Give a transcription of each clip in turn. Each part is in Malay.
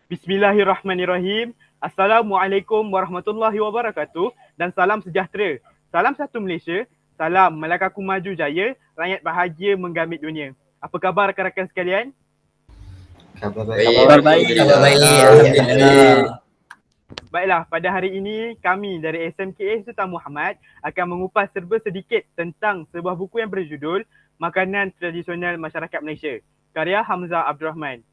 Bismillahirrahmanirrahim. Assalamualaikum warahmatullahi wabarakatuh dan salam sejahtera. Salam satu Malaysia, salam Melakaku maju jaya, rakyat bahagia menggambit dunia. Apa khabar rakan-rakan sekalian? Kabar Kabar baik. Kabar baik, Alhamdulillah. Alhamdulillah. Baiklah, pada hari ini kami dari SMKA Sultan Muhammad akan mengupas serba sedikit tentang sebuah buku yang berjudul Makanan Tradisional Masyarakat Malaysia, karya Hamzah Abdul Rahman.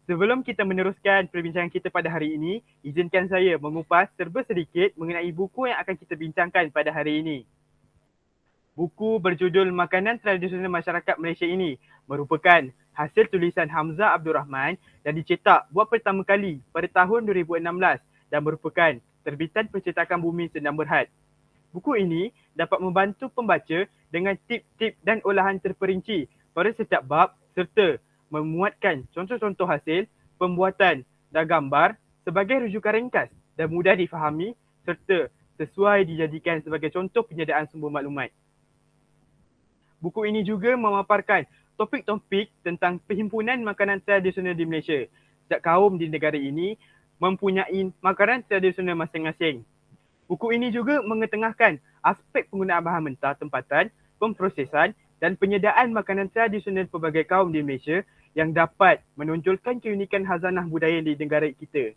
Sebelum kita meneruskan perbincangan kita pada hari ini, izinkan saya mengupas serba sedikit mengenai buku yang akan kita bincangkan pada hari ini. Buku berjudul Makanan Tradisional Masyarakat Malaysia ini merupakan hasil tulisan Hamzah Abdul Rahman dan dicetak buat pertama kali pada tahun 2016 dan merupakan terbitan Percetakan Bumi Sendang Berhad. Buku ini dapat membantu pembaca dengan tip-tip dan olahan terperinci pada setiap bab serta memuatkan contoh-contoh hasil pembuatan dan gambar sebagai rujukan ringkas dan mudah difahami serta sesuai dijadikan sebagai contoh penyediaan sumber maklumat. Buku ini juga memaparkan topik-topik tentang perhimpunan makanan tradisional di Malaysia. Setiap kaum di negara ini mempunyai makanan tradisional masing-masing. Buku ini juga mengetengahkan aspek penggunaan bahan mentah tempatan, pemprosesan dan penyediaan makanan tradisional pelbagai kaum di Malaysia yang dapat menonjolkan keunikan khazanah budaya di negara kita.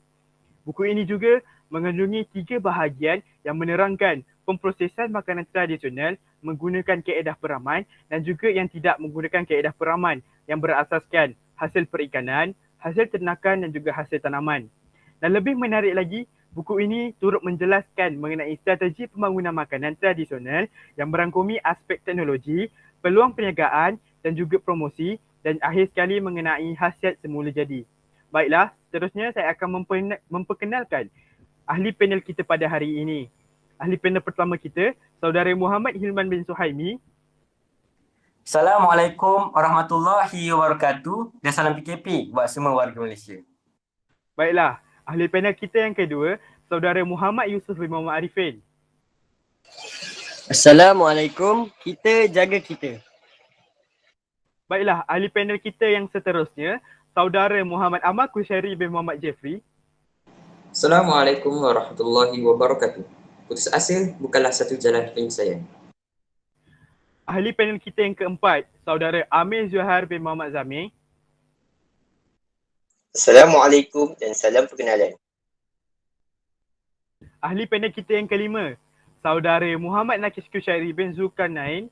Buku ini juga mengandungi 3 bahagian yang menerangkan pemprosesan makanan tradisional menggunakan kaedah peraman dan juga yang tidak menggunakan kaedah peraman yang berasaskan hasil perikanan, hasil ternakan dan juga hasil tanaman. Dan lebih menarik lagi, buku ini turut menjelaskan mengenai strategi pembangunan makanan tradisional yang merangkumi aspek teknologi, peluang perniagaan dan juga promosi dan akhir sekali mengenai khasiat semula jadi. Baiklah, seterusnya saya akan memperkenalkan ahli panel kita pada hari ini. Ahli panel pertama kita, Saudara Muhammad Hilman bin Suhaimi. Assalamualaikum warahmatullahi wabarakatuh dan salam PKP buat semua warga Malaysia. Baiklah, ahli panel kita yang kedua, Saudara Muhammad Yusuf bin Muhammad Arifin. Assalamualaikum, kita jaga kita. Baiklah, ahli panel kita yang seterusnya, Saudara Muhammad Ahmad Kusyari bin Muhammad Jeffrey. Assalamualaikum warahmatullahi wabarakatuh. Putus asa bukanlah satu jalan penyelesaian. Ahli panel kita yang keempat, Saudara Amir Zuhar bin Muhammad Zamir. Assalamualaikum dan salam perkenalan. Ahli panel kita yang kelima, Saudara Muhammad Nakis Kushairi bin Zulkarnain.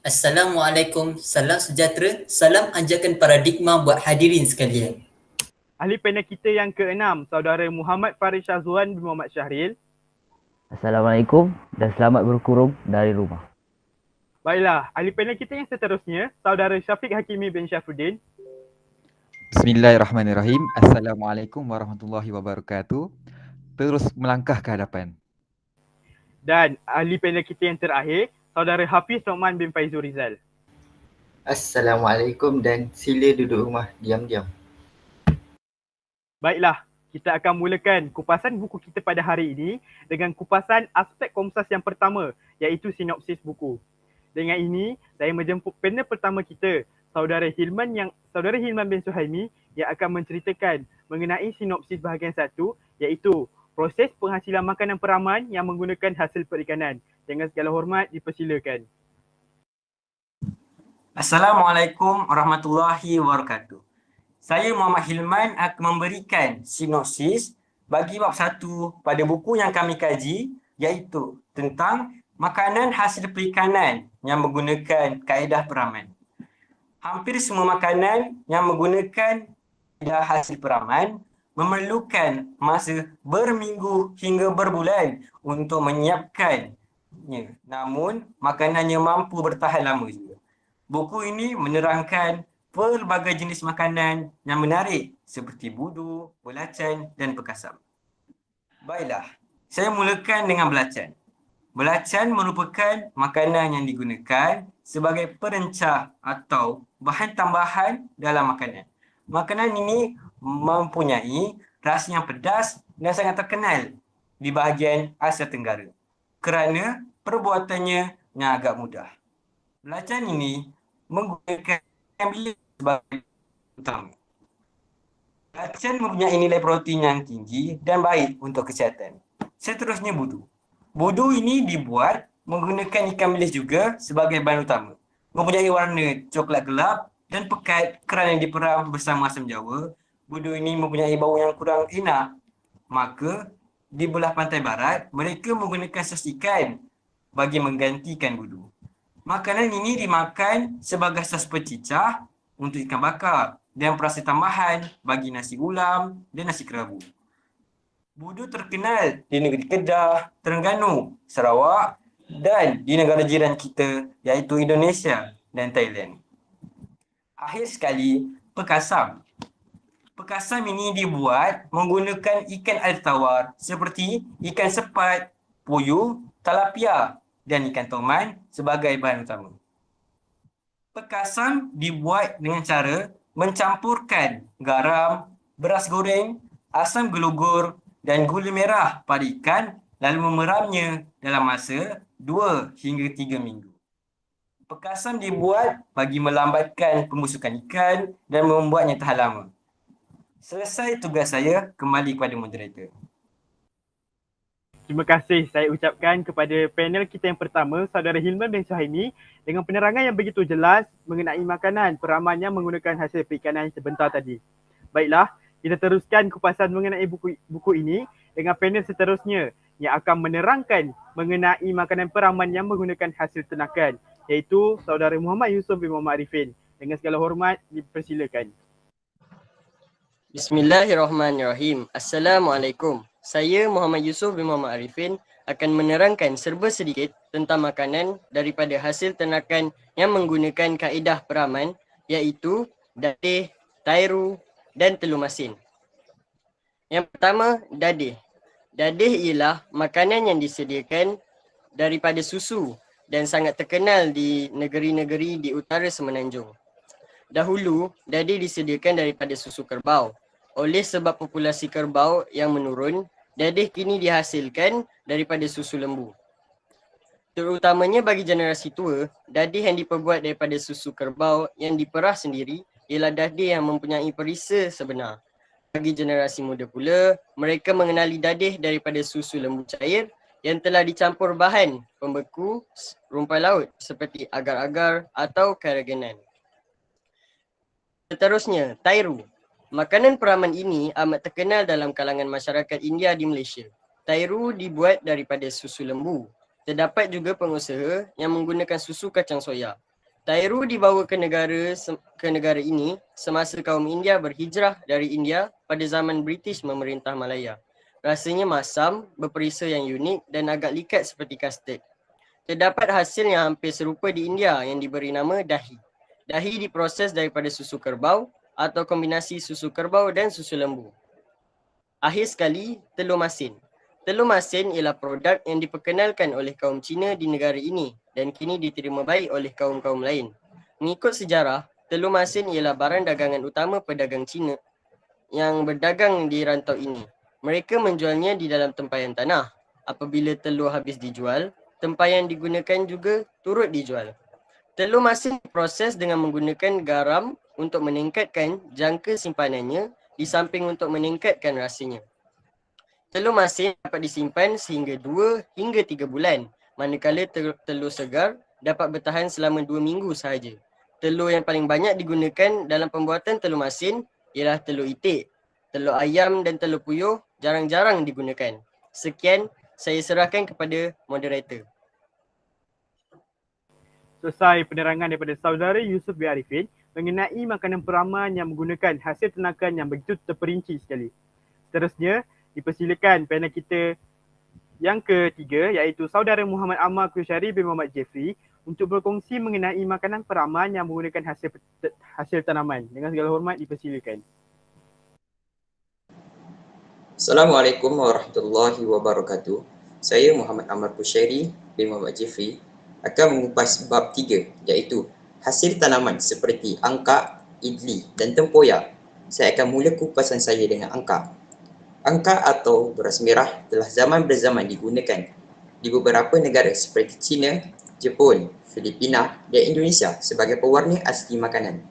Assalamualaikum, salam sejahtera, salam anjakan paradigma buat hadirin sekalian. Ahli panel kita yang keenam, Saudara Muhammad Farid Syazwan bin Muhammad Syahril. Assalamualaikum dan selamat berkurung dari rumah. Baiklah, ahli panel kita yang seterusnya, Saudara Syafiq Hakimi bin Syafruddin. Bismillahirrahmanirrahim. Assalamualaikum warahmatullahi wabarakatuh. Terus melangkah ke hadapan. Dan ahli panel kita yang terakhir, Saudara Hafiz Rahman bin Faizul Rizal. Assalamualaikum dan sila duduk rumah diam-diam. Baiklah, kita akan mulakan kupasan buku kita pada hari ini dengan kupasan aspek komsas yang pertama, iaitu sinopsis buku. Dengan ini, saya menjemput panel pertama kita, Saudara Hilman bin Suhaimi yang akan menceritakan mengenai sinopsis bahagian 1, iaitu proses penghasilan makanan peraman yang menggunakan hasil perikanan. Dengan segala hormat, dipersilakan. Assalamualaikum warahmatullahi wabarakatuh. Saya Muhammad Hilman akan memberikan sinopsis bagi bab 1 pada buku yang kami kaji, iaitu tentang makanan hasil perikanan yang menggunakan kaedah peraman. Hampir semua makanan yang menggunakan kaedah hasil peraman memerlukan masa berminggu hingga berbulan untuk menyiapkannya. Namun, makanannya mampu bertahan lama juga. Buku ini menerangkan pelbagai jenis makanan yang menarik seperti budu, belacan dan perkasam. Baiklah, saya mulakan dengan belacan. Belacan merupakan makanan yang digunakan sebagai perencah atau bahan tambahan dalam makanan. Makanan ini mempunyai rasa yang pedas dan sangat terkenal di bahagian Asia Tenggara kerana perbuatannya yang agak mudah. Belacan ini menggunakan bilik sebagai utama. Kacang mempunyai nilai protein yang tinggi dan baik untuk kesihatan. Seterusnya budu. Budu ini dibuat menggunakan ikan bilis juga sebagai bahan utama. Mempunyai warna coklat gelap dan pekat kerana diperam bersama asam jawa. Budu ini mempunyai bau yang kurang enak. Maka, di belah pantai barat, mereka menggunakan sos ikan bagi menggantikan budu. Makanan ini dimakan sebagai sos pecicah untuk ikan bakar dan perasa tambahan bagi nasi ulam dan nasi kerabu. Budu terkenal di negeri Kedah, Terengganu, Sarawak dan di negara jiran kita iaitu Indonesia dan Thailand. Akhir sekali, pekasam. Pekasam ini dibuat menggunakan ikan air tawar seperti ikan sepat, puyuh, talapia dan ikan toman sebagai bahan utama. Pekasam dibuat dengan cara mencampurkan garam, beras goreng, asam gelugur dan gula merah pada ikan lalu memeramnya dalam masa 2 hingga 3 minggu. Pekasam dibuat bagi melambatkan pembusukan ikan dan membuatnya tahan lama. Selesai tugas saya, kembali kepada moderator. Terima kasih saya ucapkan kepada panel kita yang pertama, Saudara Hilman bin Suhaimi, dengan penerangan yang begitu jelas mengenai makanan peraman yang menggunakan hasil perikanan sebentar tadi. Baiklah, kita teruskan kupasan mengenai buku ini dengan panel seterusnya yang akan menerangkan mengenai makanan peraman yang menggunakan hasil ternakan, iaitu Saudara Muhammad Yusuf bin Muhammad Arifin. Dengan segala hormat, dipersilakan. Bismillahirrahmanirrahim. Assalamualaikum. Saya Muhammad Yusuf bin Muhammad Arifin akan menerangkan serba sedikit tentang makanan daripada hasil ternakan yang menggunakan kaedah peraman, iaitu dadih, tairu dan telur masin. Yang pertama, dadih. Dadih ialah makanan yang disediakan daripada susu dan sangat terkenal di negeri-negeri di utara Semenanjung. Dahulu, dadih disediakan daripada susu kerbau. Oleh sebab populasi kerbau yang menurun, dadih kini dihasilkan daripada susu lembu. Terutamanya bagi generasi tua, dadih yang diperbuat daripada susu kerbau yang diperah sendiri ialah dadih yang mempunyai perisa sebenar. Bagi generasi muda pula, mereka mengenali dadih daripada susu lembu cair yang telah dicampur bahan pembeku rumput laut seperti agar-agar atau karagenan. Seterusnya, tairu. Makanan peraman ini amat terkenal dalam kalangan masyarakat India di Malaysia. Tairu dibuat daripada susu lembu. Terdapat juga pengusaha yang menggunakan susu kacang soya. Tairu dibawa ke negara ini semasa kaum India berhijrah dari India pada zaman British memerintah Malaya. Rasanya masam, berperisa yang unik dan agak likat seperti kastad. Terdapat hasil yang hampir serupa di India yang diberi nama dahi. Dahi diproses daripada susu kerbau atau kombinasi susu kerbau dan susu lembu. Akhir sekali, telur masin. Telur masin ialah produk yang diperkenalkan oleh kaum Cina di negara ini dan kini diterima baik oleh kaum-kaum lain. Mengikut sejarah, telur masin ialah barang dagangan utama pedagang Cina yang berdagang di rantau ini. Mereka menjualnya di dalam tempayan tanah. Apabila telur habis dijual, tempayan digunakan juga turut dijual. Telur masin diproses dengan menggunakan garam untuk meningkatkan jangka simpanannya di samping untuk meningkatkan rasanya. Telur masin dapat disimpan sehingga 2 hingga 3 bulan, manakala telur segar dapat bertahan selama 2 minggu sahaja. Telur yang paling banyak digunakan dalam pembuatan telur masin ialah telur itik. Telur ayam dan telur puyuh jarang-jarang digunakan. Sekian, saya serahkan kepada moderator. Selesai penerangan daripada Saudara Yusuf bin Arifin mengenai makanan peraman yang menggunakan hasil ternakan yang begitu terperinci sekali. Seterusnya, dipersilakan panel kita yang ketiga iaitu Saudara Muhammad Ammar Kusyari bin Muhammad Jeffrey untuk berkongsi mengenai makanan peraman yang menggunakan hasil tanaman. Dengan segala hormat, dipersilakan. Assalamualaikum warahmatullahi wabarakatuh. Saya Muhammad Ammar Kusyari bin Muhammad Jeffrey akan mengupas bab 3 iaitu hasil tanaman seperti angka, idli dan tempoyak. Saya akan mula kupasan saya dengan angka. Angka atau beras merah telah zaman berzaman digunakan di beberapa negara seperti China, Jepun, Filipina dan Indonesia sebagai pewarna asli makanan.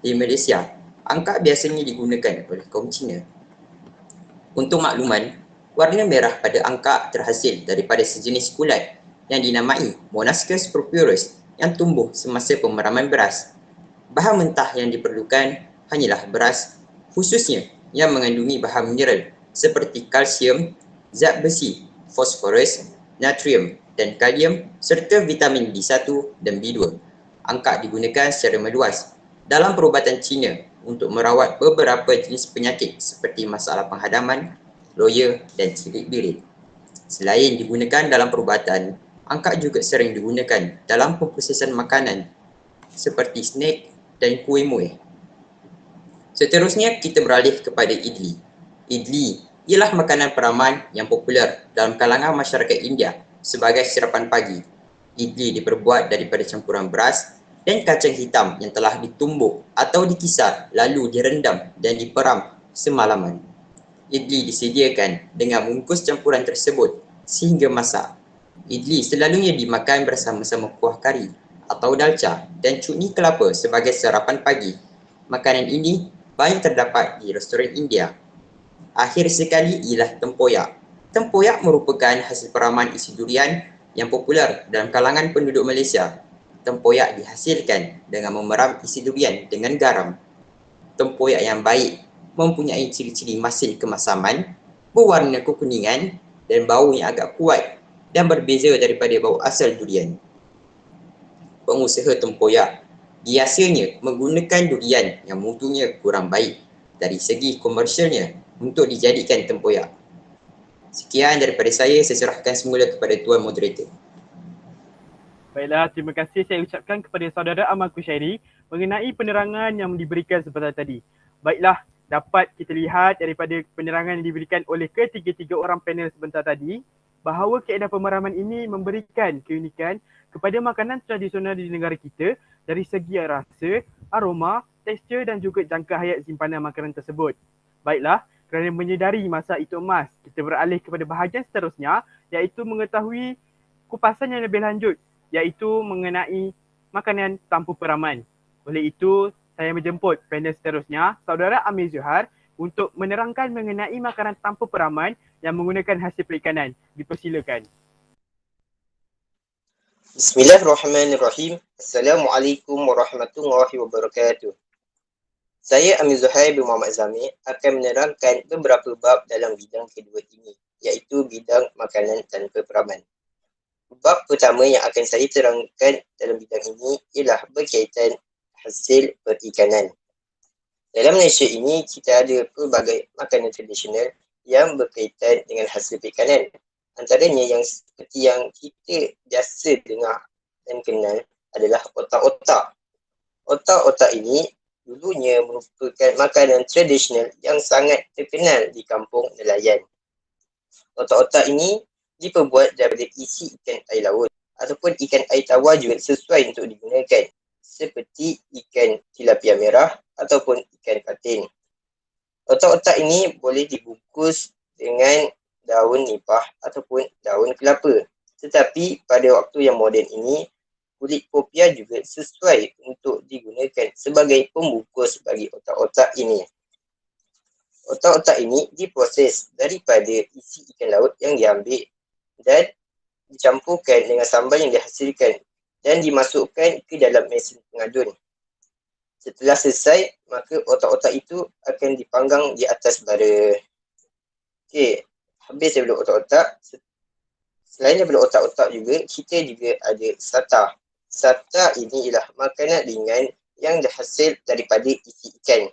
Di Malaysia, Angka biasanya digunakan oleh kaum Cina. Untuk makluman, warna merah pada angka terhasil daripada sejenis kulat yang dinamai Monascus purpurus yang tumbuh semasa pemeraman beras. Bahan mentah yang diperlukan hanyalah beras, khususnya yang mengandungi bahan mineral seperti kalsium, zat besi, fosforus, natrium dan kalium serta vitamin B1 dan B2. Angka digunakan secara meluas dalam perubatan Cina untuk merawat beberapa jenis penyakit seperti masalah penghadaman, loya dan cirit birit. Selain digunakan dalam perubatan, angka juga sering digunakan dalam pemprosesan makanan seperti snack dan kuih muih. Seterusnya kita beralih kepada idli. Idli ialah makanan peraman yang popular dalam kalangan masyarakat India sebagai sarapan pagi. Idli diperbuat daripada campuran beras dan kacang hitam yang telah ditumbuk atau dikisar lalu direndam dan diperam semalaman. Idli disediakan dengan bungkus campuran tersebut sehingga masak. Idli selalunya dimakan bersama-sama kuah kari atau dalca dan cutni kelapa sebagai sarapan pagi. Makanan ini banyak terdapat di restoran India. Akhir sekali ialah tempoyak. Tempoyak merupakan hasil peraman isi durian yang popular dalam kalangan penduduk Malaysia. Tempoyak dihasilkan dengan memeram isi durian dengan garam. Tempoyak yang baik mempunyai ciri-ciri masin kemasaman, berwarna kekuningan dan bau yang agak kuat dan berbeza daripada bau asal durian. Pengusaha tempoyak biasanya menggunakan durian yang mutunya kurang baik dari segi komersialnya untuk dijadikan tempoyak. Sekian daripada saya serahkan semula kepada Tuan Moderator. Baiklah, terima kasih saya ucapkan kepada saudara Ahmad Kushairi mengenai penerangan yang diberikan sebentar tadi. Baiklah, dapat kita lihat daripada penerangan yang diberikan oleh ketiga-tiga orang panel sebentar tadi bahawa kaedah pemeraman ini memberikan keunikan kepada makanan tradisional di negara kita dari segi rasa, aroma, tekstur dan juga jangka hayat simpanan makanan tersebut. Baiklah, kerana menyedari masa itu emas, kita beralih kepada bahagian seterusnya iaitu mengetahui kupasan yang lebih lanjut iaitu mengenai makanan tanpa peraman. Oleh itu, saya menjemput panel seterusnya, Saudara Amir Zuhar untuk menerangkan mengenai makanan tanpa peraman yang menggunakan hasil perikanan. Dipersilakan. Bismillahirrahmanirrahim. Assalamualaikum warahmatullahi wabarakatuh. Saya Amir Zuhair bin Muhammad Zamir akan menerangkan beberapa bab dalam bidang kedua ini, iaitu bidang makanan tanpa peraman. Bab pertama yang akan saya terangkan dalam bidang ini ialah berkaitan hasil perikanan. Dalam Malaysia ini, kita ada pelbagai makanan tradisional yang berkaitan dengan hasil perikanan. Antaranya yang seperti yang kita biasa dengar dan kenal adalah otak-otak. Otak-otak ini dulunya merupakan makanan tradisional yang sangat terkenal di kampung nelayan. Otak-otak ini diperbuat daripada isi ikan air laut ataupun ikan air tawar juga sesuai untuk digunakan seperti ikan tilapia merah ataupun ikan patin. Otak-otak ini boleh dibungkus dengan daun nipah ataupun daun kelapa. Tetapi pada waktu yang moden ini, kulit popiah juga sesuai untuk digunakan sebagai pembungkus bagi otak-otak ini. Otak-otak ini diproses daripada isi ikan laut yang diambil dan dicampurkan dengan sambal yang dihasilkan dan dimasukkan ke dalam mesin pengadun. Setelah selesai, maka otak-otak itu akan dipanggang di atas bara. Okey, habis daripada otak-otak. Selain daripada otak-otak juga, kita juga ada sata. Sata ini ialah makanan ringan yang dihasil daripada isi ikan.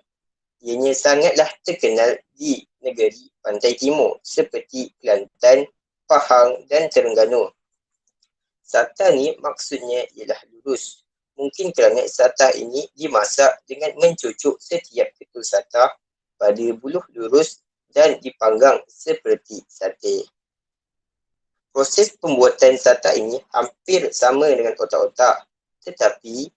Ianya sangatlah terkenal di negeri pantai timur seperti Kelantan, Pahang dan Terengganu. Sata ni maksudnya ialah lurus. Mungkin kerana sata ini dimasak dengan mencucuk setiap ketul sata pada buluh lurus dan dipanggang seperti sate. Proses pembuatan sata ini hampir sama dengan otak-otak, tetapi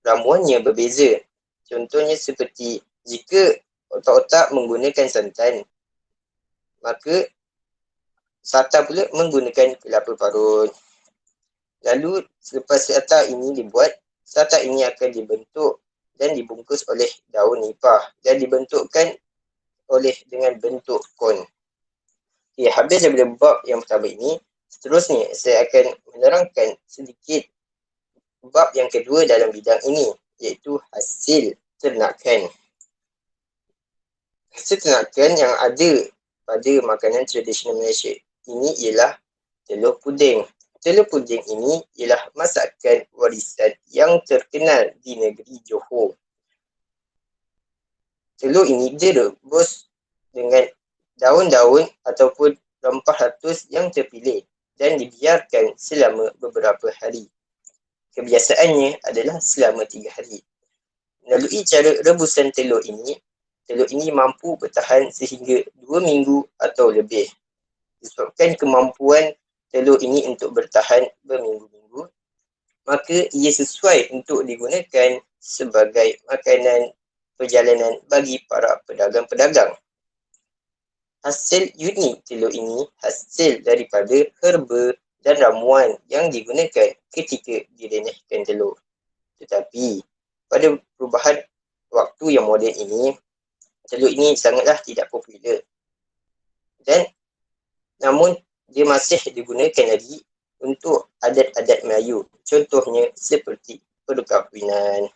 ramuannya berbeza. Contohnya seperti jika otak-otak menggunakan santan, maka sata pula menggunakan kelapa parut. Lalu selepas sata ini dibuat, sata ini akan dibentuk dan dibungkus oleh daun nipah dan dibentukkan dengan bentuk kon. Okay, habis daripada bab yang pertama ini, seterusnya saya akan menerangkan sedikit bab yang kedua dalam bidang ini, iaitu hasil ternakan. Hasil ternakan yang ada pada makanan tradisional Malaysia ini ialah telur puding. Telur puding ini ialah masakan warisan yang terkenal di negeri Johor. Telur ini direbus dengan daun-daun ataupun rempah ratus yang terpilih dan dibiarkan selama beberapa hari. Kebiasaannya adalah selama 3 hari. Melalui cara rebusan telur ini mampu bertahan sehingga 2 minggu atau lebih. Disebabkan kemampuan telur ini untuk bertahan berminggu-minggu, maka ia sesuai untuk digunakan sebagai makanan perjalanan bagi para pedagang-pedagang. Hasil unik telur ini hasil daripada herba dan ramuan yang digunakan ketika direnehkan telur. Tetapi pada perubahan waktu yang moden ini, telur ini sangatlah tidak popular. Namun dia masih digunakan lagi untuk adat-adat Melayu. Contohnya seperti perkahwinan.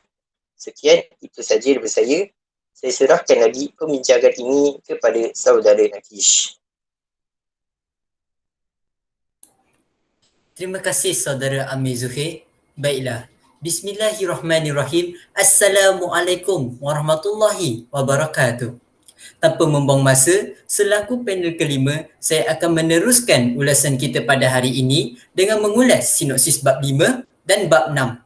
Sekian, itu saja daripada saya. Saya serahkan lagi pembincangan ini kepada saudara Nakish. Terima kasih saudara Amir Zuhair. Baiklah. Bismillahirrahmanirrahim. Assalamualaikum warahmatullahi wabarakatuh. Tanpa membuang masa, selaku panel kelima, saya akan meneruskan ulasan kita pada hari ini dengan mengulas sinopsis bab 5 dan bab 6.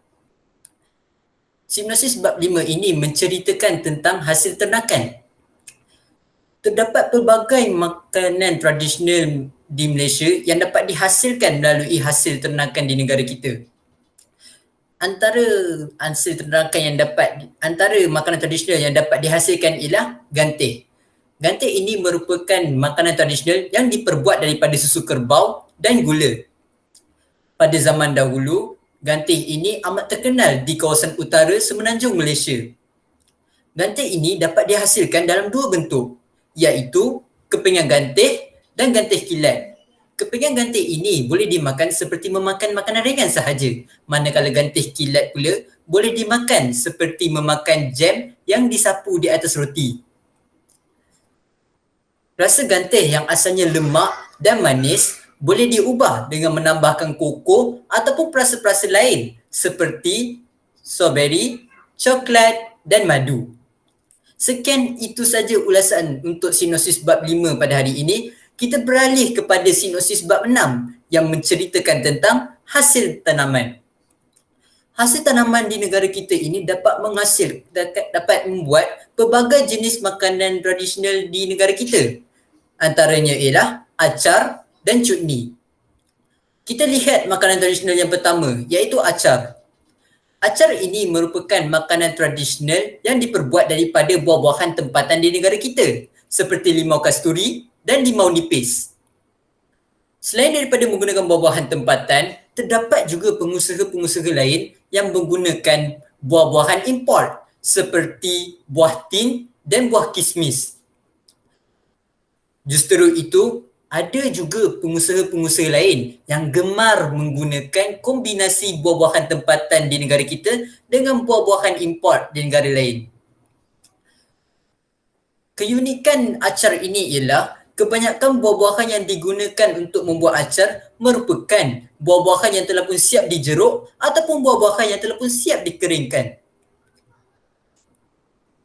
Sinopsis bab 5 ini menceritakan tentang hasil ternakan. Terdapat pelbagai makanan tradisional di Malaysia yang dapat dihasilkan melalui hasil ternakan di negara kita. Antara makanan tradisional yang dapat dihasilkan ialah gantih. Gantih ini merupakan makanan tradisional yang diperbuat daripada susu kerbau dan gula. Pada zaman dahulu, gantih ini amat terkenal di kawasan utara semenanjung Malaysia. Gantih ini dapat dihasilkan dalam 2 bentuk, iaitu kepingan gantih dan gantih kilat. Kepingan gantih ini boleh dimakan seperti memakan makanan ringan sahaja, manakala gantih kilat pula boleh dimakan seperti memakan jam yang disapu di atas roti. Rasa gantih yang asalnya lemak dan manis boleh diubah dengan menambahkan koko ataupun perasa-perasa lain seperti strawberry, coklat dan madu. Sekian itu saja ulasan untuk sinopsis bab 5 pada hari ini. Kita beralih kepada sinopsis bab 6 yang menceritakan tentang hasil tanaman. Hasil tanaman di negara kita ini dapat membuat pelbagai jenis makanan tradisional di negara kita. Antaranya ialah acar dan cutni. Kita lihat makanan tradisional yang pertama, iaitu acar. Acar ini merupakan makanan tradisional yang diperbuat daripada buah-buahan tempatan di negara kita, seperti limau kasturi dan limau nipis. Selain daripada menggunakan buah-buahan tempatan, terdapat juga pengusaha-pengusaha lain yang menggunakan buah-buahan import seperti buah tin dan buah kismis. Justru itu, ada juga pengusaha-pengusaha lain yang gemar menggunakan kombinasi buah-buahan tempatan di negara kita dengan buah-buahan import di negara lain. Keunikan acar ini ialah kebanyakan buah-buahan yang digunakan untuk membuat acar merupakan buah-buahan yang telah pun siap dijeruk ataupun buah-buahan yang telah pun siap dikeringkan.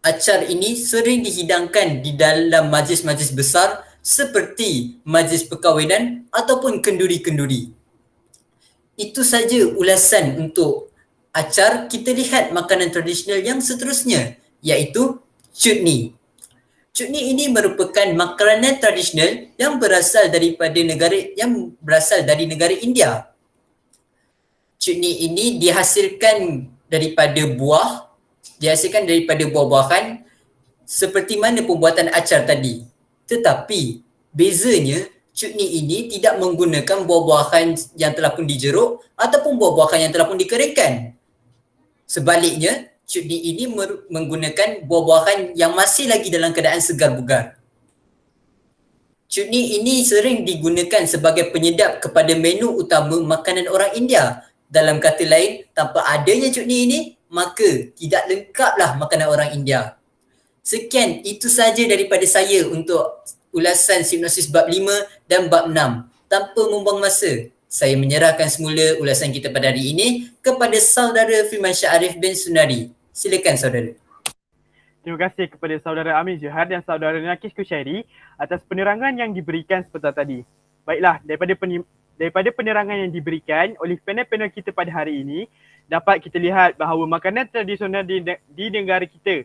Acar ini sering dihidangkan di dalam majlis-majlis besar seperti majlis perkahwinan ataupun kenduri-kenduri. Itu saja ulasan untuk acar. Kita lihat makanan tradisional yang seterusnya, iaitu cutni. Cutni ini merupakan makanan tradisional yang berasal dari negara India. Cutni ini dihasilkan daripada buah-buahan seperti mana pembuatan acar tadi. Tetapi bezanya, cutni ini tidak menggunakan buah-buahan yang telah pun dijeruk ataupun buah-buahan yang telah pun dikeringkan. Sebaliknya, Chutney ini menggunakan buah-buahan yang masih lagi dalam keadaan segar bugar. Chutney ini sering digunakan sebagai penyedap kepada menu utama makanan orang India. Dalam kata lain, tanpa adanya chutney ini, maka tidak lengkaplah makanan orang India. Sekian, itu saja daripada saya untuk ulasan sinopsis bab 5 dan bab 6. Tanpa membuang masa, saya menyerahkan semula ulasan kita pada hari ini kepada saudara Firmansyah Arif bin Sunari. Silakan saudara. Terima kasih kepada saudara Amir Johar dan saudara Nakis Kushairi atas penerangan yang diberikan seperti tadi. Baiklah, daripada penerangan yang diberikan oleh panel-panel kita pada hari ini, dapat kita lihat bahawa makanan tradisional di negara kita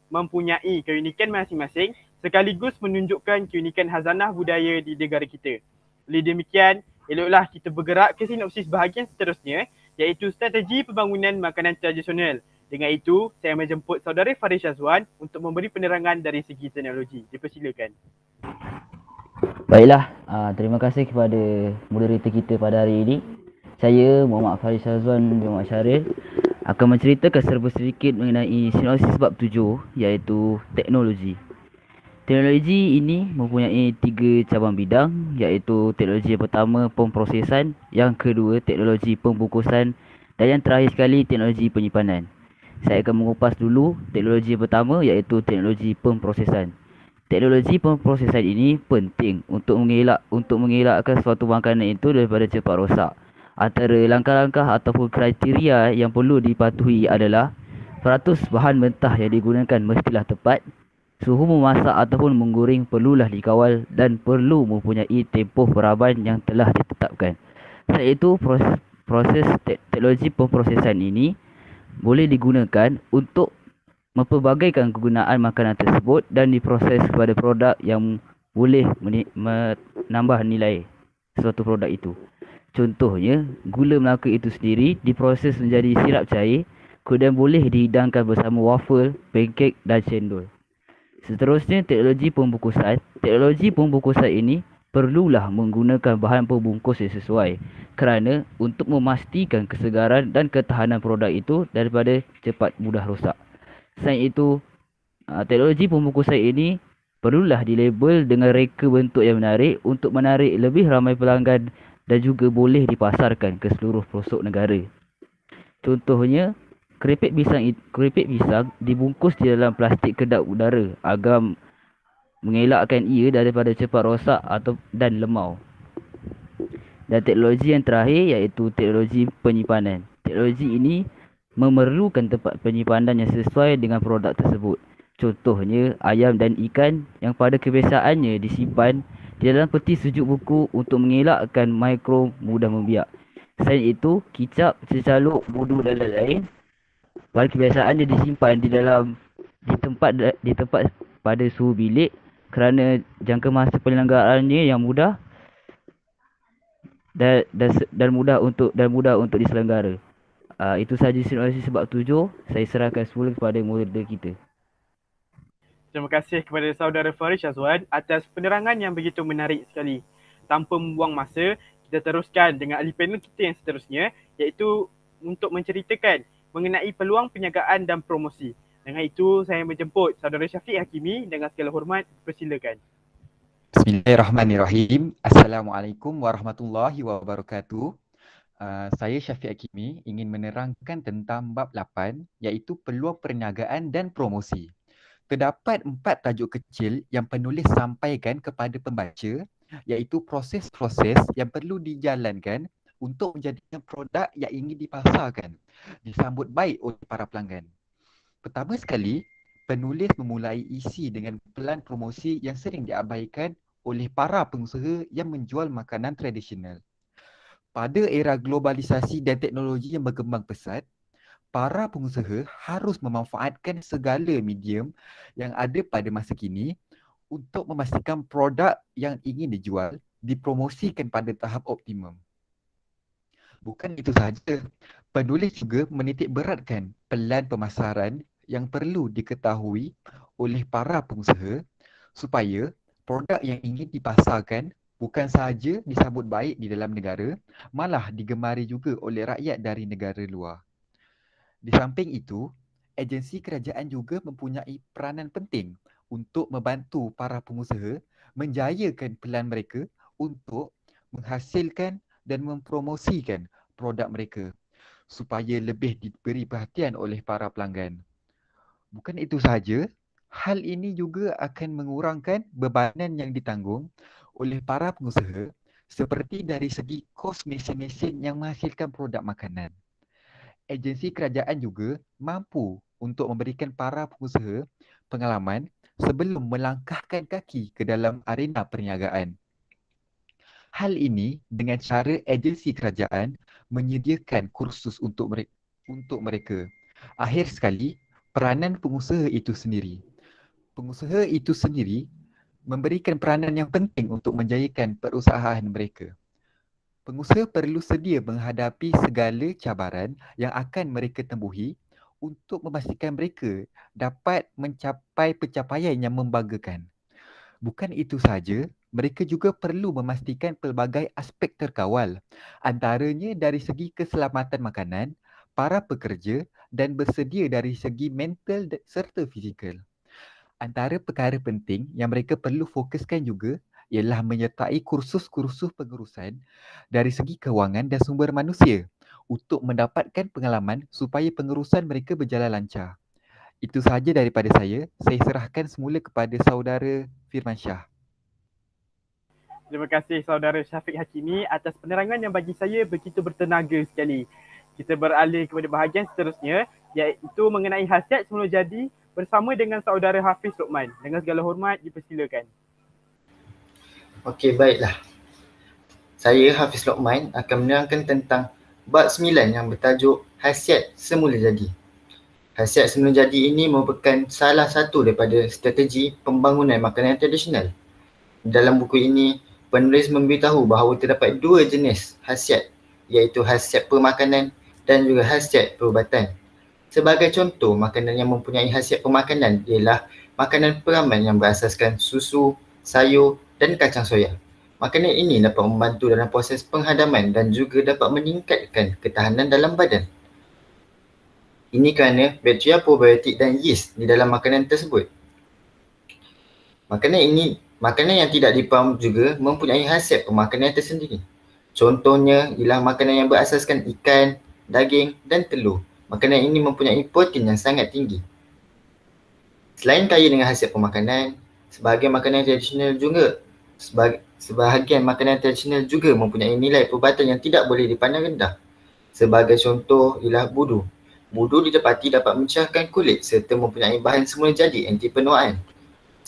mempunyai keunikan masing-masing sekaligus menunjukkan keunikan khazanah budaya di negara kita. Oleh demikian, eloklah kita bergerak ke sinopsis bahagian seterusnya, iaitu strategi pembangunan makanan tradisional. Dengan itu, saya menjemput saudara Farid Syazwan untuk memberi penerangan dari segi teknologi. Dipersilakan. Baiklah, terima kasih kepada moderator kita pada hari ini. Saya Muhammad Farid Syazwan bin Muhammad Syaril akan menceritakan serba sedikit mengenai sinopsis bab 7, iaitu teknologi. Teknologi ini mempunyai 3 cabang bidang, iaitu teknologi yang pertama pemprosesan, yang kedua teknologi pembungkusan dan yang terakhir sekali teknologi penyimpanan. Saya akan mengupas dulu teknologi yang pertama, iaitu teknologi pemprosesan. Teknologi pemprosesan ini penting untuk mengelakkan suatu makanan itu daripada cepat rosak. Antara langkah-langkah ataupun kriteria yang perlu dipatuhi adalah peratus bahan mentah yang digunakan mestilah tepat, suhu memasak ataupun menggoreng perlulah dikawal dan perlu mempunyai tempoh peraban yang telah ditetapkan. Selain itu, proses teknologi pemprosesan ini boleh digunakan untuk mempelbagaikan kegunaan makanan tersebut dan diproses kepada produk yang boleh menambah nilai suatu produk itu. Contohnya, gula Melaka itu sendiri diproses menjadi sirap cair, kemudian boleh dihidangkan bersama waffle, pancake dan cendol. Seterusnya, teknologi pembungkusan. Teknologi pembungkusan ini perlulah menggunakan bahan pembungkus yang sesuai kerana untuk memastikan kesegaran dan ketahanan produk itu daripada cepat mudah rosak. Selain itu, teknologi pembungkusan ini perlulah dilabel dengan reka bentuk yang menarik untuk menarik lebih ramai pelanggan dan juga boleh dipasarkan ke seluruh pelosok negara. Contohnya, keripik pisang dibungkus di dalam plastik kedap udara agar mengelakkan ia daripada cepat rosak dan lemau. Dan teknologi yang terakhir iaitu teknologi penyimpanan. Teknologi ini memerlukan tempat penyimpanan yang sesuai dengan produk tersebut. Contohnya, ayam dan ikan yang pada kebiasaannya disimpan di dalam peti sejuk buku untuk mengelakkan mikro mudah membiak. Selain itu, kicap, secaluk, budu dan lain-lain pada kebiasaannya disimpan di tempat pada suhu bilik kerana jangka masa penyelenggaraannya yang mudah dan mudah untuk diselenggara. Itu sahaja sinopsis sebab 7. Saya serahkan semula kepada moderator kita. Terima kasih kepada saudara Farid Syazwan atas penerangan yang begitu menarik sekali. Tanpa membuang masa, kita teruskan dengan ahli panel kita yang seterusnya, iaitu untuk menceritakan mengenai peluang perniagaan dan promosi. Dengan itu, saya menjemput saudara Syafiq Hakimi dengan segala hormat, persilakan. Bismillahirrahmanirrahim. Assalamualaikum warahmatullahi wabarakatuh. Saya Syafiq Hakimi ingin menerangkan tentang bab 8, iaitu peluang perniagaan dan promosi. Terdapat 4 tajuk kecil yang penulis sampaikan kepada pembaca, iaitu proses-proses yang perlu dijalankan untuk menjadikan produk yang ingin dipasarkan disambut baik oleh para pelanggan. Pertama sekali, penulis memulai isi dengan pelan promosi yang sering diabaikan oleh para pengusaha yang menjual makanan tradisional. Pada era globalisasi dan teknologi yang berkembang pesat, para pengusaha harus memanfaatkan segala medium yang ada pada masa kini untuk memastikan produk yang ingin dijual dipromosikan pada tahap optimum. Bukan itu sahaja, penulis juga menitik beratkan pelan pemasaran yang perlu diketahui oleh para pengusaha supaya produk yang ingin dipasarkan bukan sahaja disambut baik di dalam negara, malah digemari juga oleh rakyat dari negara luar. Di samping itu, Agensi kerajaan juga mempunyai peranan penting untuk membantu para pengusaha menjayakan pelan mereka untuk menghasilkan dan mempromosikan produk mereka supaya lebih diberi perhatian oleh para pelanggan. Bukan itu sahaja, hal ini juga akan mengurangkan bebanan yang ditanggung oleh para pengusaha seperti dari segi kos mesin-mesin yang menghasilkan produk makanan. Agensi kerajaan juga mampu untuk memberikan para pengusaha pengalaman sebelum melangkahkan kaki ke dalam arena perniagaan. Hal ini dengan cara agensi kerajaan menyediakan kursus untuk mereka. Akhir sekali, peranan pengusaha itu sendiri. Pengusaha itu sendiri memberikan peranan yang penting untuk menjayakan perusahaan mereka. Pengusaha perlu sedia menghadapi segala cabaran yang akan mereka tembuhi untuk memastikan mereka dapat mencapai pencapaian yang membanggakan. Bukan itu sahaja, mereka juga perlu memastikan pelbagai aspek terkawal, antaranya dari segi keselamatan makanan, para pekerja dan bersedia dari segi mental serta fizikal. Antara perkara penting yang mereka perlu fokuskan juga ialah menyertai kursus-kursus pengurusan dari segi kewangan dan sumber manusia untuk mendapatkan pengalaman supaya pengurusan mereka berjalan lancar. Itu sahaja daripada saya serahkan semula kepada saudara Firmansyah. Terima kasih saudara Syafiq Hakimi atas penerangan yang bagi saya begitu bertenaga sekali. Kita beralih kepada bahagian seterusnya iaitu mengenai khasiat semula jadi bersama dengan saudara Hafiz Luqman. Dengan segala hormat dipersilakan. Okey, baiklah. Saya Hafiz Luqman akan menerangkan tentang bab 9 yang bertajuk Khasiat Semula Jadi. Khasiat semula jadi ini merupakan salah satu daripada strategi pembangunan makanan tradisional. Dalam buku ini, penulis memberitahu bahawa terdapat dua jenis khasiat, iaitu khasiat pemakanan dan juga khasiat perubatan. Sebagai contoh, makanan yang mempunyai khasiat pemakanan ialah makanan peraman yang berasaskan susu, sayur dan kacang soya. Makanan ini dapat membantu dalam proses penghadaman dan juga dapat meningkatkan ketahanan dalam badan. Ini kerana bakteria probiotik dan yeast di dalam makanan tersebut. Makanan yang tidak dipaham juga mempunyai khasiat pemakanan tersendiri. Contohnya ialah makanan yang berasaskan ikan, daging dan telur. Makanan ini mempunyai protein yang sangat tinggi. Selain kaya dengan khasiat pemakanan, sebahagian makanan tradisional juga mempunyai nilai perubatan yang tidak boleh dipandang rendah. Sebagai contoh ialah budu. Budu didapati dapat mencerahkan kulit serta mempunyai bahan semula jadi anti penuaan.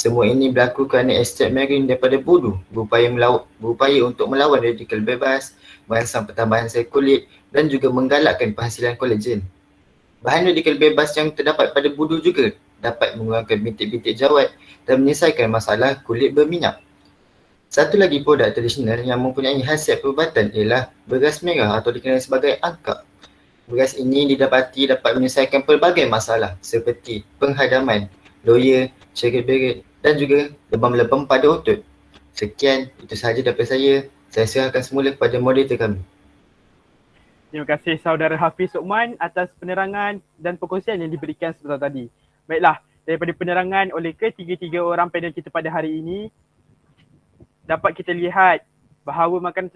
Semua ini berlaku kerana ekstrak marin daripada budu berupaya untuk melawan radikal bebas, merangsang pertambahan sel kulit dan juga menggalakkan penghasilan kolagen. Bahan radikal bebas yang terdapat pada budu juga dapat mengurangkan bintik-bintik jerawat dan menyelesaikan masalah kulit berminyak. Satu lagi produk tradisional yang mempunyai khasiat perubatan ialah beras merah atau dikenali sebagai angkak. Beras ini didapati dapat menyelesaikan pelbagai masalah seperti penghadaman, loya, cerit-berit dan juga lebam-lebam pada otot. Sekian, itu sahaja daripada saya. Saya serahkan semula kepada moderator kami. Terima kasih saudara Hafiz Luqman atas penerangan dan perkongsian yang diberikan sebentar tadi. Baiklah, daripada penerangan oleh ketiga-tiga orang panel kita pada hari ini, dapat kita lihat bahawa makanan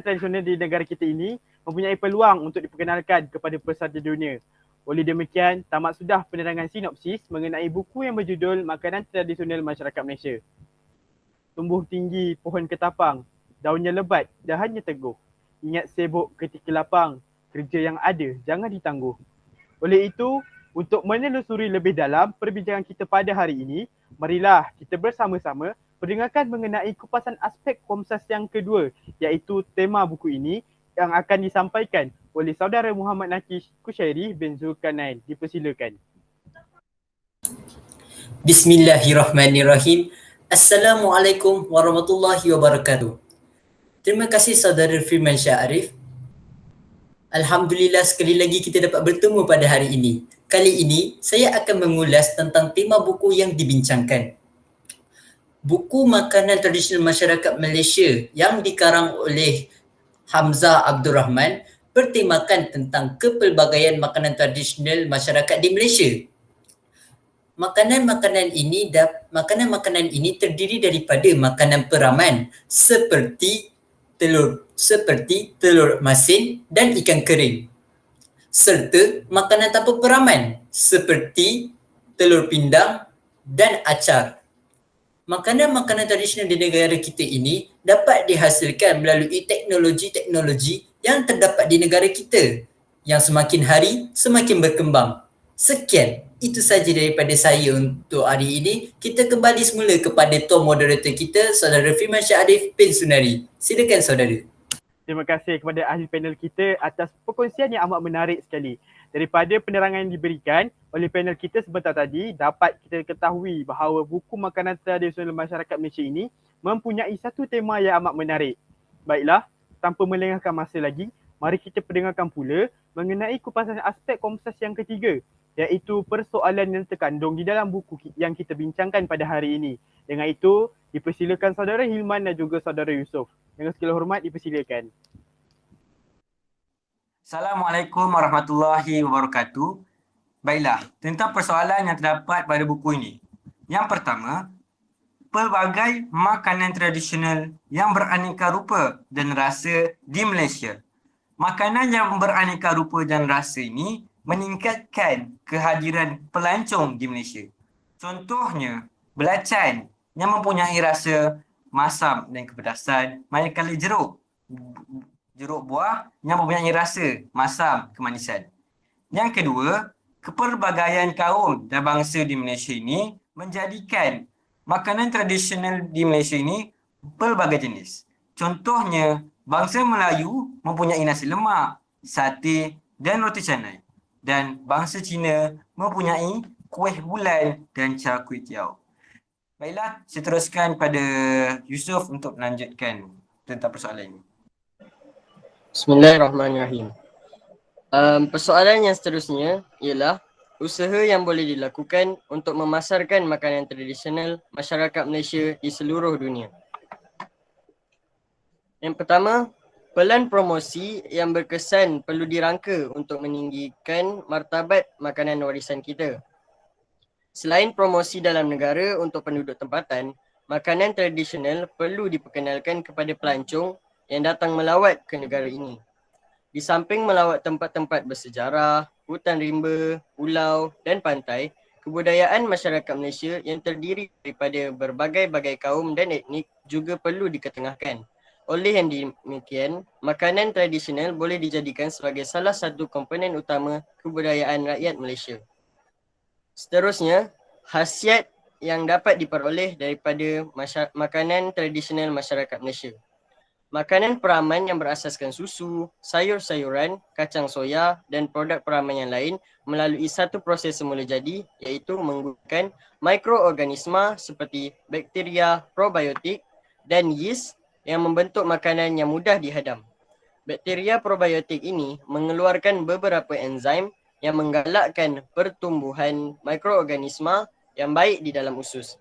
tradisional di negara kita ini mempunyai peluang untuk diperkenalkan kepada peserta dunia. Oleh demikian, tamat sudah penerangan sinopsis mengenai buku yang berjudul Makanan Tradisional Masyarakat Malaysia. Tumbuh tinggi pohon ketapang, daunnya lebat, dahannya teguh. Ingat sibuk ketika lapang, kerja yang ada jangan ditangguh. Oleh itu, untuk menelusuri lebih dalam perbincangan kita pada hari ini, marilah kita bersama-sama mendengarkan mengenai kupasan aspek Komsas yang kedua, iaitu tema buku ini yang akan disampaikan oleh saudara Muhammad Nakis Kushairi bin Zulkarnain. Dipersilakan. Bismillahirrahmanirrahim. Assalamualaikum warahmatullahi wabarakatuh. Terima kasih saudara Firmansyah Arif. Alhamdulillah sekali lagi kita dapat bertemu pada hari ini. Kali ini saya akan mengulas tentang tema buku yang dibincangkan. Buku Makanan Tradisional Masyarakat Malaysia yang dikarang oleh Hamzah Abdul Rahman bertemakan tentang kepelbagaian makanan tradisional masyarakat di Malaysia. Makanan-makanan ini terdiri daripada makanan peraman seperti telur masin dan ikan kering, serta makanan tanpa peraman seperti telur pindang dan acar. Makanan-makanan tradisional di negara kita ini dapat dihasilkan melalui teknologi-teknologi yang terdapat di negara kita yang semakin hari semakin berkembang. Sekian, itu saja daripada saya untuk hari ini. Kita kembali semula kepada tuan moderator kita, Saudara Firman Syarif bin Sunari. Silakan saudara. Terima kasih kepada ahli panel kita atas perkongsian yang amat menarik sekali. Daripada penerangan yang diberikan oleh panel kita sebentar tadi, dapat kita ketahui bahawa buku makanan tradisional masyarakat Malaysia ini mempunyai satu tema yang amat menarik. Baiklah, tanpa melengahkan masa lagi, mari kita perdengarkan pula mengenai kupasan aspek Komsas yang ketiga, iaitu persoalan yang terkandung di dalam buku yang kita bincangkan pada hari ini. Dengan itu, dipersilakan saudara Hilman dan juga saudara Yusof. Dengan segala hormat, dipersilakan. Assalamualaikum warahmatullahi wabarakatuh. Baiklah, tentang persoalan yang terdapat pada buku ini. Yang pertama, pelbagai makanan tradisional yang beraneka rupa dan rasa di Malaysia. Makanan yang beraneka rupa dan rasa ini meningkatkan kehadiran pelancong di Malaysia. Contohnya, belacan yang mempunyai rasa masam dan kepedasan, manakala jeruk buah yang mempunyai rasa masam kemanisan. Yang kedua, kepelbagaian kaum dan bangsa di Malaysia ini menjadikan makanan tradisional di Malaysia ini pelbagai jenis. Contohnya, bangsa Melayu mempunyai nasi lemak, sate dan roti canai. Dan bangsa Cina mempunyai kuih bulan dan char kway teow. Baiklah, saya teruskan pada Yusof untuk melanjutkan tentang persoalan ini. Bismillahirrahmanirrahim. Persoalan yang seterusnya ialah usaha yang boleh dilakukan untuk memasarkan makanan tradisional masyarakat Malaysia di seluruh dunia. Yang pertama, pelan promosi yang berkesan perlu dirangka untuk meninggikan martabat makanan warisan kita. Selain promosi dalam negara untuk penduduk tempatan, makanan tradisional perlu diperkenalkan kepada pelancong yang datang melawat ke negara ini. Di samping melawat tempat-tempat bersejarah, hutan rimba, pulau dan pantai, kebudayaan masyarakat Malaysia yang terdiri daripada berbagai-bagai kaum dan etnik juga perlu diketengahkan. Oleh yang demikian, makanan tradisional boleh dijadikan sebagai salah satu komponen utama kebudayaan rakyat Malaysia. Seterusnya, khasiat yang dapat diperoleh daripada makanan tradisional masyarakat Malaysia. Makanan peraman yang berasaskan susu, sayur-sayuran, kacang soya dan produk peraman yang lain melalui satu proses semula jadi, iaitu menggunakan mikroorganisma seperti bakteria, probiotik dan yeast yang membentuk makanan yang mudah dihadam. Bakteria probiotik ini mengeluarkan beberapa enzim yang menggalakkan pertumbuhan mikroorganisma yang baik di dalam usus.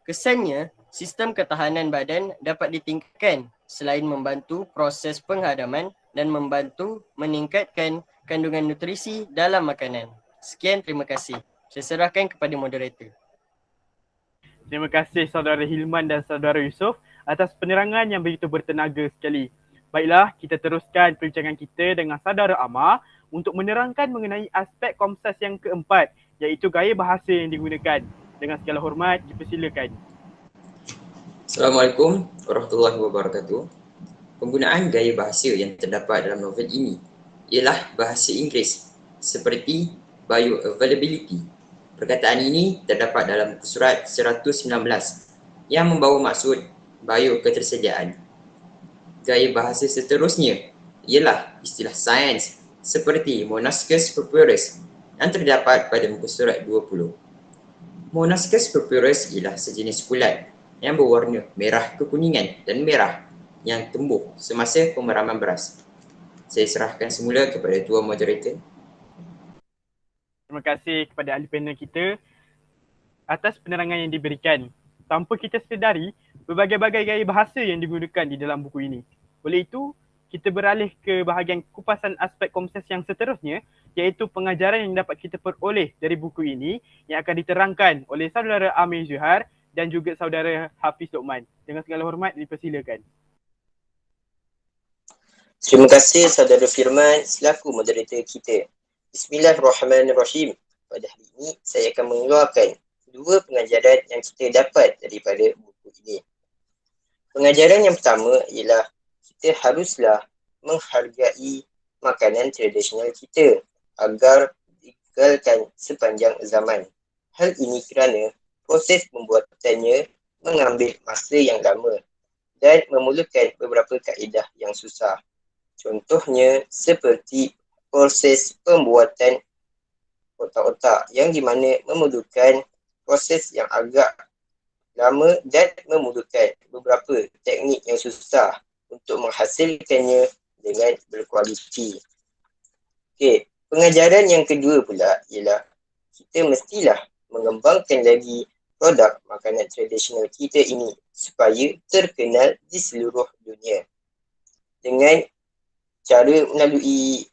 Kesannya, sistem ketahanan badan dapat ditingkatkan selain membantu proses penghadaman dan membantu meningkatkan kandungan nutrisi dalam makanan. Sekian, terima kasih. Saya serahkan kepada moderator. Terima kasih saudara Hilman dan saudara Yusof atas penerangan yang begitu bertenaga sekali. Baiklah, kita teruskan perbincangan kita dengan saudara Amar untuk menerangkan mengenai aspek Komsas yang keempat, iaitu gaya bahasa yang digunakan. Dengan segala hormat, dipersilakan. Assalamualaikum warahmatullahi wabarakatuh. Penggunaan gaya bahasa yang terdapat dalam novel ini ialah bahasa Inggeris seperti bioavailability. Perkataan ini terdapat dalam surat 119 yang membawa maksud bioketersediaan. Gaya bahasa seterusnya ialah istilah sains seperti Monascus purpureus yang terdapat pada muka surat 20. Monascus purpureus ialah sejenis kulat yang berwarna merah kekuningan dan merah yang tumbuh semasa pemeraman beras. Saya serahkan semula kepada tuan moderator. Terima kasih kepada ahli panel kita atas penerangan yang diberikan. Tanpa kita sedari, berbagai-bagai gaya bahasa yang digunakan di dalam buku ini. Oleh itu, kita beralih ke bahagian kupasan aspek komses yang seterusnya, iaitu pengajaran yang dapat kita peroleh dari buku ini yang akan diterangkan oleh saudara Amir Zuhair dan juga saudara Hafiz Luqman. Dengan segala hormat dipersilakan. Terima kasih saudara Firman selaku moderator kita. Bismillahirrahmanirrahim. Pada hari ini saya akan mengeluarkan dua pengajaran yang kita dapat daripada buku ini. Pengajaran yang pertama ialah kita haruslah menghargai makanan tradisional kita agar ditinggalkan sepanjang zaman. Hal ini kerana proses pembuatannya mengambil masa yang lama dan memerlukan beberapa kaedah yang susah. Contohnya seperti proses pembuatan otak-otak yang di mana memerlukan proses yang agak lama dan memerlukan beberapa teknik yang susah untuk menghasilkannya dengan berkualiti. Okey, pengajaran yang kedua pula ialah kita mestilah mengembangkan lagi produk makanan tradisional kita ini supaya terkenal di seluruh dunia. Dengan cara melalui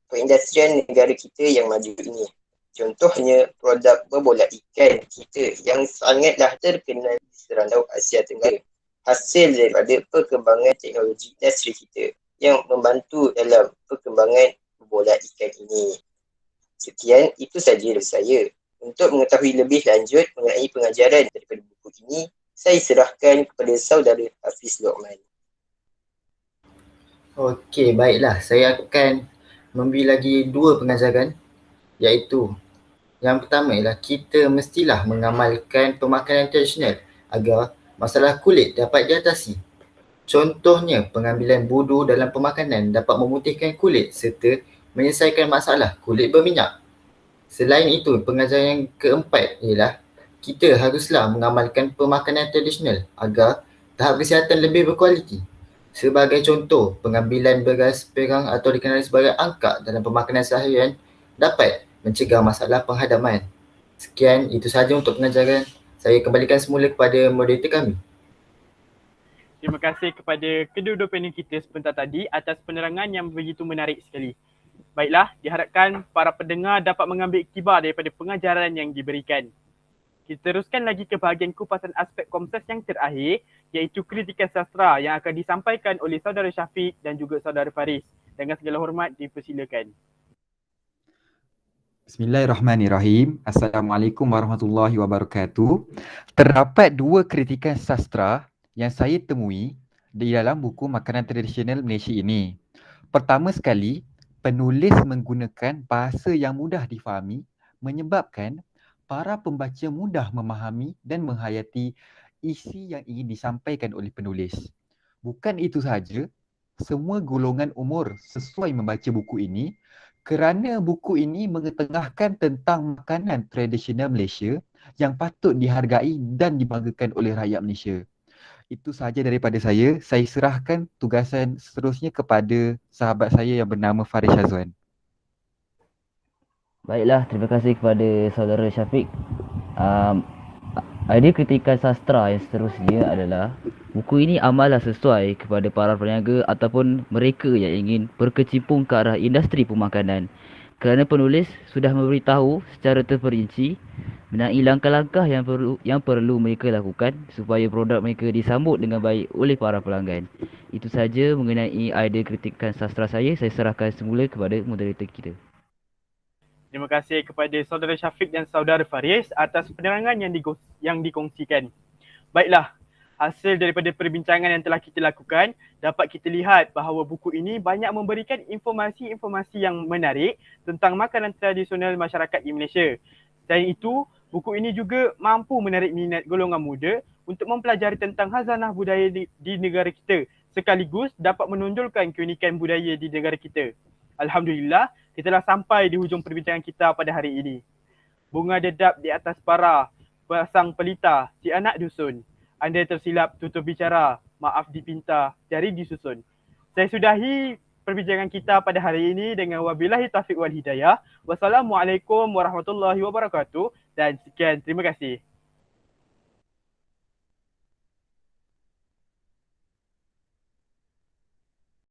perindustrian negara kita yang maju ini. Contohnya produk berbola ikan kita yang sangatlah terkenal di serantau Asia Tenggara. Hasil daripada perkembangan teknologi industri kita yang membantu dalam perkembangan berbola ikan ini. Sekian, itu saja dari saya. Untuk mengetahui lebih lanjut mengenai pengajaran daripada buku ini, saya serahkan kepada saudara Hafiz Luqman. Okey, baiklah. Saya akan memberi lagi dua pengajaran, iaitu yang pertama ialah kita mestilah mengamalkan pemakanan tradisional agar masalah kulit dapat diatasi. Contohnya, pengambilan budu dalam pemakanan dapat memutihkan kulit serta menyelesaikan masalah kulit berminyak. Selain itu, pengajaran yang keempat ialah kita haruslah mengamalkan pemakanan tradisional agar tahap kesihatan lebih berkualiti. Sebagai contoh, pengambilan beras perang atau dikenali sebagai angkat dalam pemakanan seharian dapat mencegah masalah penghadaman. Sekian, itu sahaja untuk pengajaran. Saya kembalikan semula kepada moderator kami. Terima kasih kepada kedua-dua panel kita sebentar tadi atas penerangan yang begitu menarik sekali. Baiklah, diharapkan para pendengar dapat mengambil iktibar daripada pengajaran yang diberikan. Kita teruskan lagi ke bahagian kupasan aspek komses yang terakhir, iaitu kritikan sastra yang akan disampaikan oleh saudara Syafiq dan juga saudara Faris. Dengan segala hormat dipersilakan. Bismillahirrahmanirrahim. Assalamualaikum warahmatullahi wabarakatuh. Terdapat dua kritikan sastra yang saya temui di dalam buku Makanan Tradisional Malaysia ini. Pertama sekali, penulis menggunakan bahasa yang mudah difahami menyebabkan para pembaca mudah memahami dan menghayati isi yang ingin disampaikan oleh penulis. Bukan itu sahaja, semua golongan umur sesuai membaca buku ini kerana buku ini mengetengahkan tentang makanan tradisional Malaysia yang patut dihargai dan dibanggakan oleh rakyat Malaysia. Itu sahaja daripada saya. Saya serahkan tugasan seterusnya kepada sahabat saya yang bernama Faris Shazwan. Baiklah, terima kasih kepada saudara Syafiq. Idea kritikan sastra yang seterusnya adalah buku ini amatlah sesuai kepada para peniaga ataupun mereka yang ingin berkecimpung ke arah industri pemakanan. Kerana penulis sudah memberitahu secara terperinci mengenai langkah-langkah yang perlu mereka lakukan supaya produk mereka disambut dengan baik oleh para pelanggan. Itu saja mengenai idea kritikan sastra saya. Saya serahkan semula kepada moderator kita. Terima kasih kepada saudara Syafiq dan saudara Faris atas penerangan yang dikongsikan. Baiklah, hasil daripada perbincangan yang telah kita lakukan, dapat kita lihat bahawa buku ini banyak memberikan informasi-informasi yang menarik tentang makanan tradisional masyarakat di Malaysia. Selain itu, buku ini juga mampu menarik minat golongan muda untuk mempelajari tentang khazanah budaya di negara kita, sekaligus dapat menonjolkan keunikan budaya di negara kita. Alhamdulillah, kita telah sampai di hujung perbincangan kita pada hari ini. Bunga dedap di atas para, pasang pelita, si anak dusun. Anda tersilap tutur bicara, maaf dipinta, jari disusun. Saya sudahi perbincangan kita pada hari ini dengan wabillahi taufiq wal hidayah. Wassalamualaikum warahmatullahi wabarakatuh dan sekian, terima kasih.